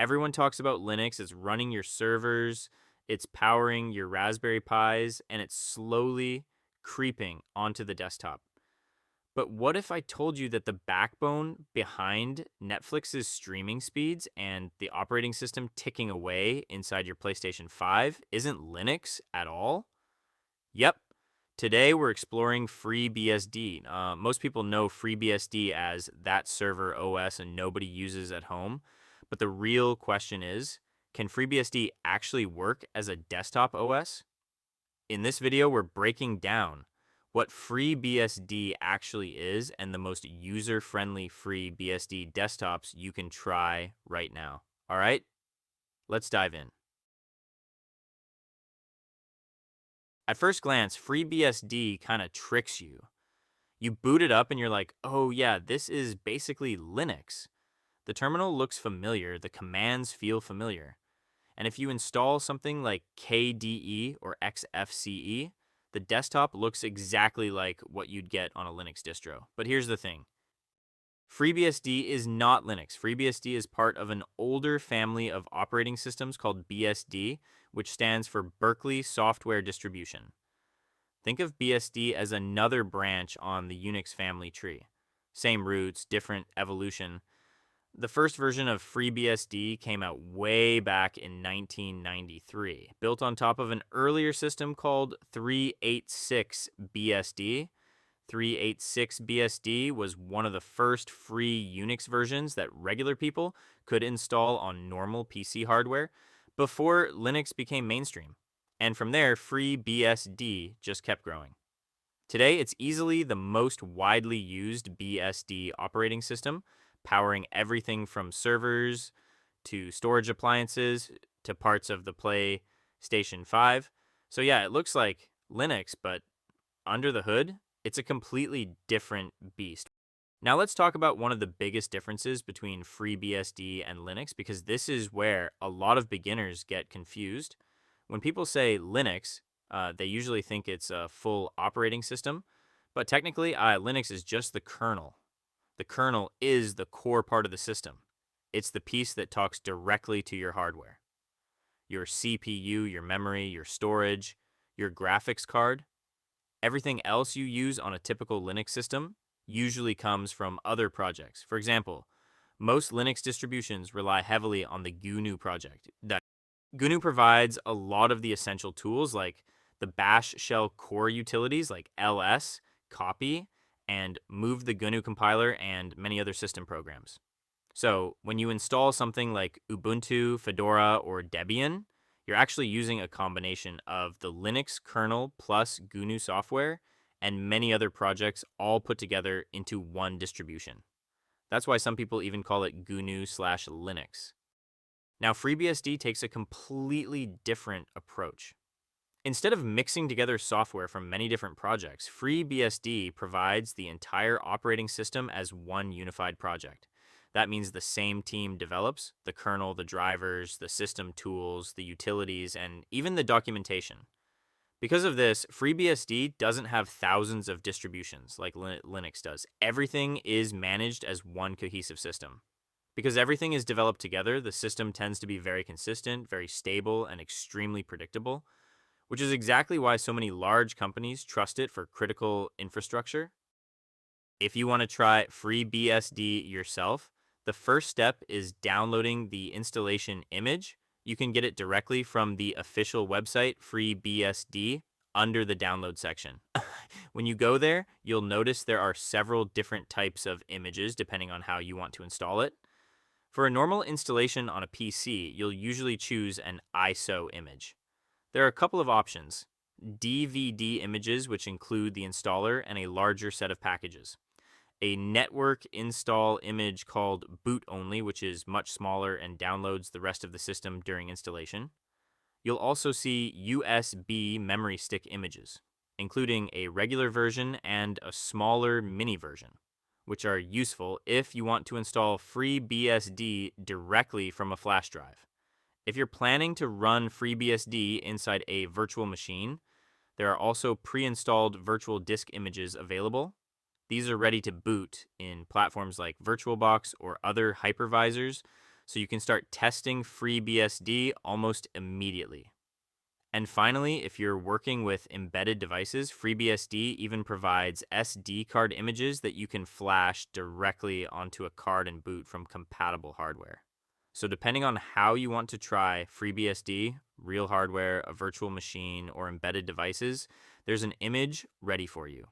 everyone talks about Linux. It's running your servers, it's powering your Raspberry Pis, and it's slowly creeping onto the desktop. But what if I told you that the backbone behind Netflix's streaming speeds and the operating system ticking away inside your PlayStation 5 isn't Linux at all? Yep. Today we're exploring FreeBSD. Most people know FreeBSD as that server OS and nobody uses at home. But the real question is, can FreeBSD actually work as a desktop OS? In this video, we're breaking down what FreeBSD actually is and the most user-friendly FreeBSD desktops you can try right now. All right, let's dive in. At first glance, FreeBSD kind of tricks you. You boot it up and you're like, oh yeah, this is basically Linux. The terminal looks familiar, the commands feel familiar. And if you install something like KDE or XFCE, the desktop looks exactly like what you'd get on a Linux distro. But here's the thing. FreeBSD is not Linux. FreeBSD is part of an older family of operating systems called BSD, which stands for Berkeley Software Distribution. Think of BSD as another branch on the Unix family tree. Same roots, different evolution. The first version of FreeBSD came out way back in 1993, built on top of an earlier system called 386BSD. 386BSD was one of the first free Unix versions that regular people could install on normal PC hardware before Linux became mainstream. And from there, FreeBSD just kept growing. Today, it's easily the most widely used BSD operating system, powering everything from servers to storage appliances to parts of the PlayStation 5. So yeah, it looks like Linux, but under the hood, it's a completely different beast. Now let's talk about one of the biggest differences between FreeBSD and Linux, because this is where a lot of beginners get confused. When people say Linux, they usually think it's a full operating system, but technically Linux is just the kernel. The kernel is the core part of the system. It's the piece that talks directly to your hardware. Your CPU, your memory, your storage, your graphics card. Everything else you use on a typical Linux system usually comes from other projects. For example, most Linux distributions rely heavily on the GNU project. GNU provides a lot of the essential tools like the bash shell core utilities like ls, copy, and move the GNU compiler and many other system programs. So when you install something like Ubuntu, Fedora, or Debian, you're actually using a combination of the Linux kernel plus GNU software and many other projects all put together into one distribution. That's why some people even call it GNU/Linux. Now, FreeBSD takes a completely different approach. Instead of mixing together software from many different projects, FreeBSD provides the entire operating system as one unified project. That means the same team develops the kernel, the drivers, the system tools, the utilities, and even the documentation. Because of this, FreeBSD doesn't have thousands of distributions like Linux does. Everything is managed as one cohesive system. Because everything is developed together, the system tends to be very consistent, very stable, and extremely predictable, which is exactly why so many large companies trust it for critical infrastructure. If you want to try FreeBSD yourself, the first step is downloading the installation image. You can get it directly from the official website, FreeBSD, under the download section. When you go there, you'll notice there are several different types of images depending on how you want to install it. For a normal installation on a PC, you'll usually choose an ISO image. There are a couple of options: DVD images, which include the installer and a larger set of packages; a network install image called boot only, which is much smaller and downloads the rest of the system during installation. You'll also see USB memory stick images, including a regular version and a smaller mini version, which are useful if you want to install FreeBSD directly from a flash drive. If you're planning to run FreeBSD inside a virtual machine, there are also pre-installed virtual disk images available. These are ready to boot in platforms like VirtualBox or other hypervisors, so you can start testing FreeBSD almost immediately. And finally, if you're working with embedded devices, FreeBSD even provides SD card images that you can flash directly onto a card and boot from compatible hardware. So depending on how you want to try FreeBSD, real hardware, a virtual machine, or embedded devices, there's an image ready for you.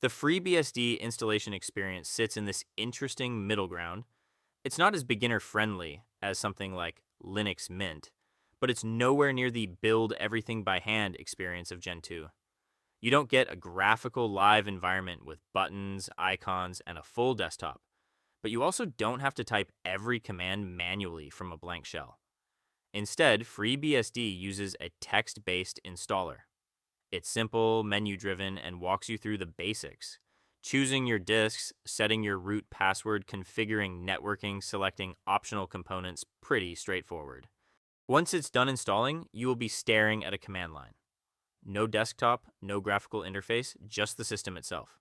The FreeBSD installation experience sits in this interesting middle ground. It's not as beginner friendly as something like Linux Mint, but it's nowhere near the build everything by hand experience of Gen 2. You don't get a graphical live environment with buttons, icons, and a full desktop, but you also don't have to type every command manually from a blank shell. Instead, FreeBSD uses a text based installer. It's simple, menu driven, and walks you through the basics. Choosing your disks, setting your root password, configuring networking, selecting optional components, pretty straightforward. Once it's done installing, you will be staring at a command line. No desktop, no graphical interface, just the system itself.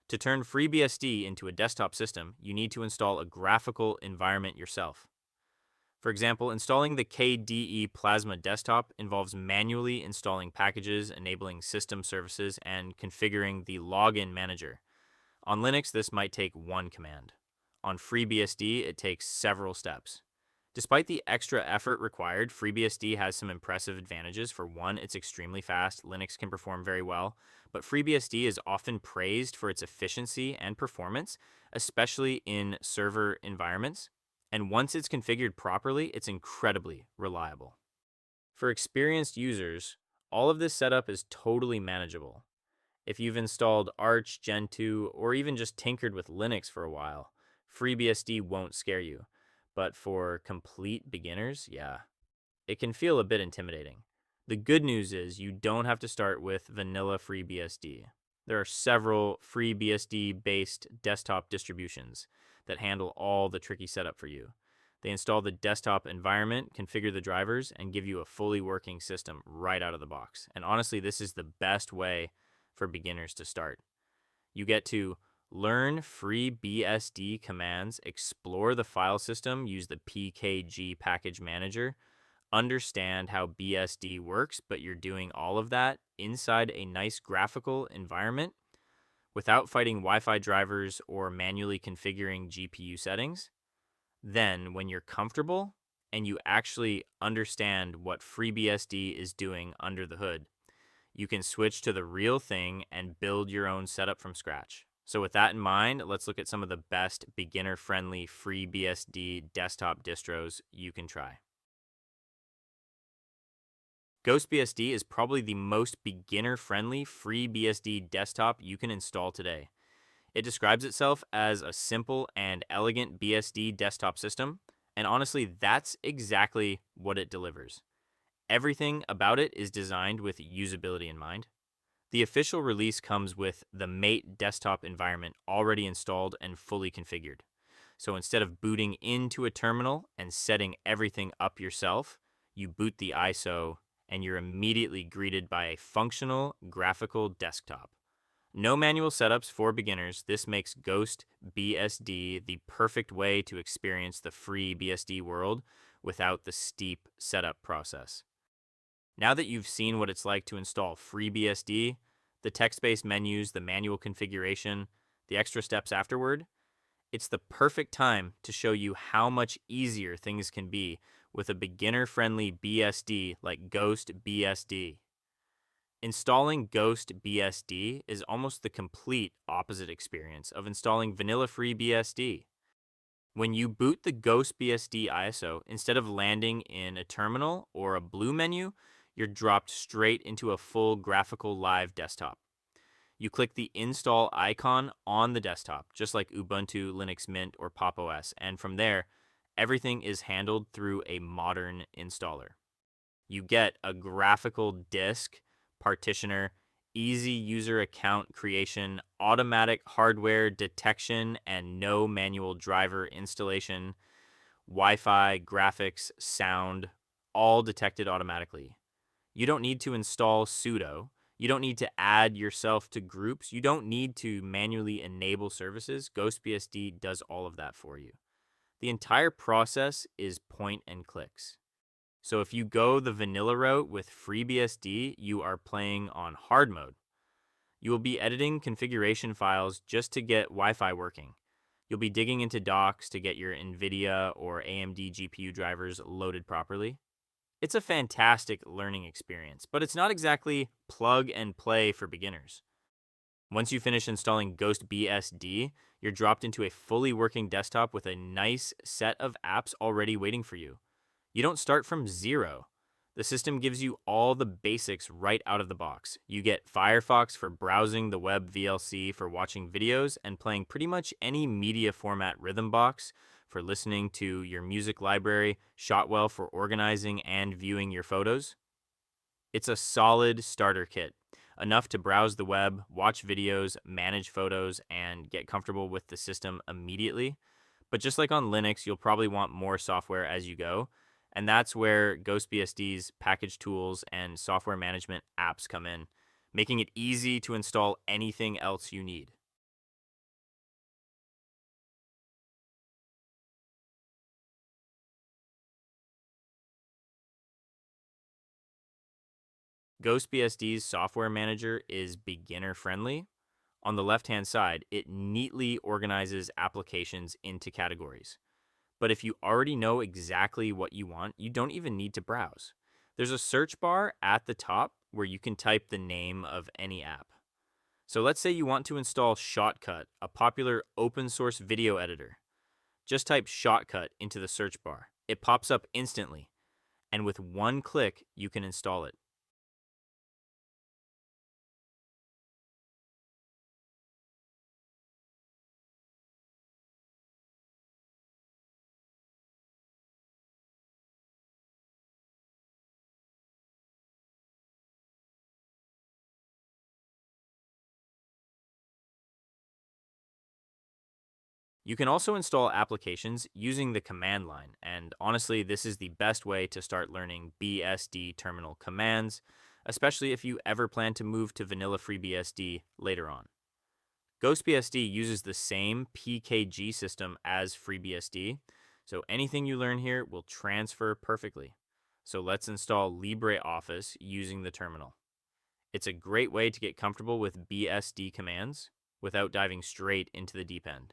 To turn FreeBSD into a desktop system, you need to install a graphical environment yourself. For example, installing the KDE Plasma desktop involves manually installing packages, enabling system services, and configuring the login manager. On Linux, this might take one command. On FreeBSD, it takes several steps. Despite the extra effort required, FreeBSD has some impressive advantages. For one, it's extremely fast. Linux can perform very well, but FreeBSD is often praised for its efficiency and performance, especially in server environments. And once it's configured properly, it's incredibly reliable. For experienced users, all of this setup is totally manageable. If you've installed Arch, Gentoo, or even just tinkered with Linux for a while, FreeBSD won't scare you. But for complete beginners, yeah, it can feel a bit intimidating. The good news is you don't have to start with vanilla FreeBSD. There are several FreeBSD based desktop distributions that handle all the tricky setup for you. They install the desktop environment, configure the drivers, and give you a fully working system right out of the box. And honestly, this is the best way for beginners to start. You get to learn FreeBSD commands, explore the file system, use the PKG package manager, understand how BSD works, but you're doing all of that inside a nice graphical environment without fighting Wi-Fi drivers or manually configuring GPU settings. Then, when you're comfortable and you actually understand what FreeBSD is doing under the hood, you can switch to the real thing and build your own setup from scratch. So with that in mind, let's look at some of the best beginner-friendly FreeBSD desktop distros you can try. GhostBSD is probably the most beginner-friendly FreeBSD desktop you can install today. It describes itself as a simple and elegant BSD desktop system, and honestly, that's exactly what it delivers. Everything about it is designed with usability in mind. The official release comes with the Mate desktop environment already installed and fully configured. So instead of booting into a terminal and setting everything up yourself, you boot the ISO and you're immediately greeted by a functional graphical desktop. No manual setups for beginners. This makes GhostBSD the perfect way to experience the FreeBSD world without the steep setup process. Now that you've seen what it's like to install FreeBSD, the text-based menus, the manual configuration, the extra steps afterward, it's the perfect time to show you how much easier things can be with a beginner-friendly BSD like GhostBSD. Installing GhostBSD is almost the complete opposite experience of installing vanilla FreeBSD. When you boot the GhostBSD ISO, instead of landing in a terminal or a blue menu, you're dropped straight into a full graphical live desktop. You click the install icon on the desktop, just like Ubuntu, Linux Mint, or Pop! OS, and from there, everything is handled through a modern installer. You get a graphical disk, partitioner, easy user account creation, automatic hardware detection, and no manual driver installation, Wi-Fi, graphics, sound, all detected automatically. You don't need to install sudo. You don't need to add yourself to groups. You don't need to manually enable services. GhostBSD does all of that for you. The entire process is point and clicks. So if you go the vanilla route with FreeBSD, you are playing on hard mode. You will be editing configuration files just to get Wi-Fi working. You'll be digging into docs to get your NVIDIA or AMD GPU drivers loaded properly. It's a fantastic learning experience, but it's not exactly plug and play for beginners. Once you finish installing GhostBSD, you're dropped into a fully working desktop with a nice set of apps already waiting for you. You don't start from zero. The system gives you all the basics right out of the box. You get Firefox for browsing the web VLC for watching videos and playing pretty much any media format Rhythmbox for listening to your music library, Shotwell for organizing and viewing your photos. It's a solid starter kit, enough to browse the web, watch videos, manage photos, and get comfortable with the system immediately. But just like on Linux, you'll probably want more software as you go. And that's where GhostBSD's package tools and software management apps come in, making it easy to install anything else you need. GhostBSD's software manager is beginner friendly. On the left-hand side, it neatly organizes applications into categories. But if you already know exactly what you want, you don't even need to browse. There's a search bar at the top where you can type the name of any app. So let's say you want to install Shotcut, a popular open source video editor. Just type Shotcut into the search bar. It pops up instantly, and with one click, you can install it. You can also install applications using the command line, and honestly, this is the best way to start learning BSD terminal commands, especially if you ever plan to move to vanilla FreeBSD later on. GhostBSD uses the same PKG system as FreeBSD, so anything you learn here will transfer perfectly. So let's install LibreOffice using the terminal. It's a great way to get comfortable with BSD commands without diving straight into the deep end.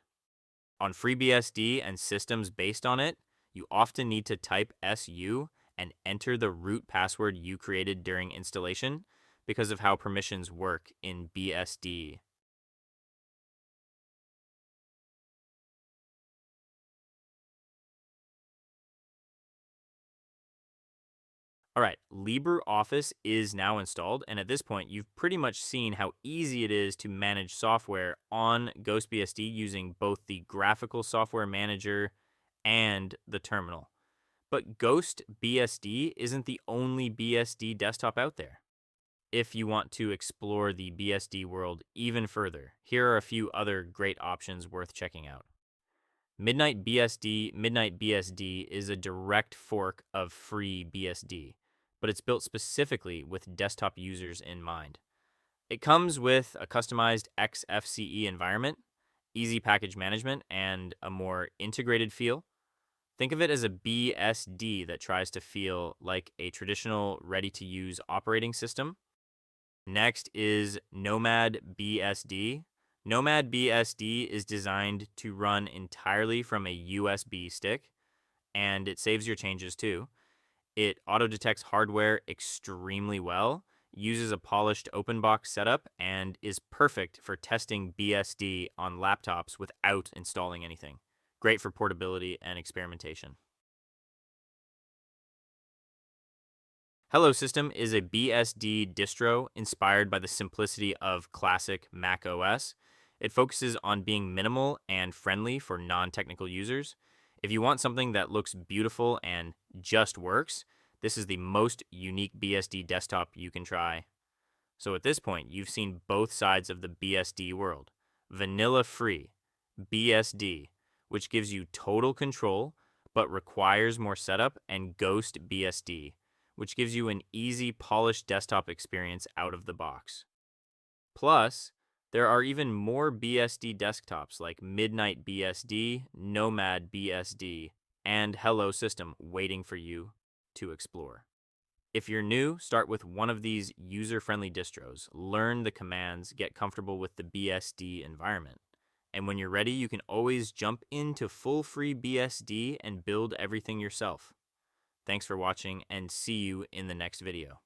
On FreeBSD and systems based on it, you often need to type SU and enter the root password you created during installation because of how permissions work in BSD. All right, LibreOffice is now installed, and at this point, you've pretty much seen how easy it is to manage software on GhostBSD using both the graphical software manager and the terminal. But GhostBSD isn't the only BSD desktop out there. If you want to explore the BSD world even further, here are a few other great options worth checking out. Midnight BSD is a direct fork of FreeBSD, but it's built specifically with desktop users in mind. It comes with a customized XFCE environment, easy package management, and a more integrated feel. Think of it as a BSD that tries to feel like a traditional ready-to-use operating system. Next is NomadBSD. NomadBSD is designed to run entirely from a USB stick, and it saves your changes too. It auto-detects hardware extremely well, uses a polished open box setup, and is perfect for testing BSD on laptops without installing anything. Great for portability and experimentation. helloSystem is a BSD distro inspired by the simplicity of classic Mac OS. It focuses on being minimal and friendly for non-technical users. If you want something that looks beautiful and just works, this is the most unique BSD desktop you can try. So at this point, you've seen both sides of the BSD world. Vanilla free, BSD, which gives you total control but requires more setup, and Ghost BSD, which gives you an easy, polished desktop experience out of the box. Plus, there are even more BSD desktops like MidnightBSD, NomadBSD, and helloSystem waiting for you to explore. If you're new, start with one of these user-friendly distros. Learn the commands, get comfortable with the BSD environment. And when you're ready, you can always jump into full FreeBSD and build everything yourself. Thanks for watching, and see you in the next video.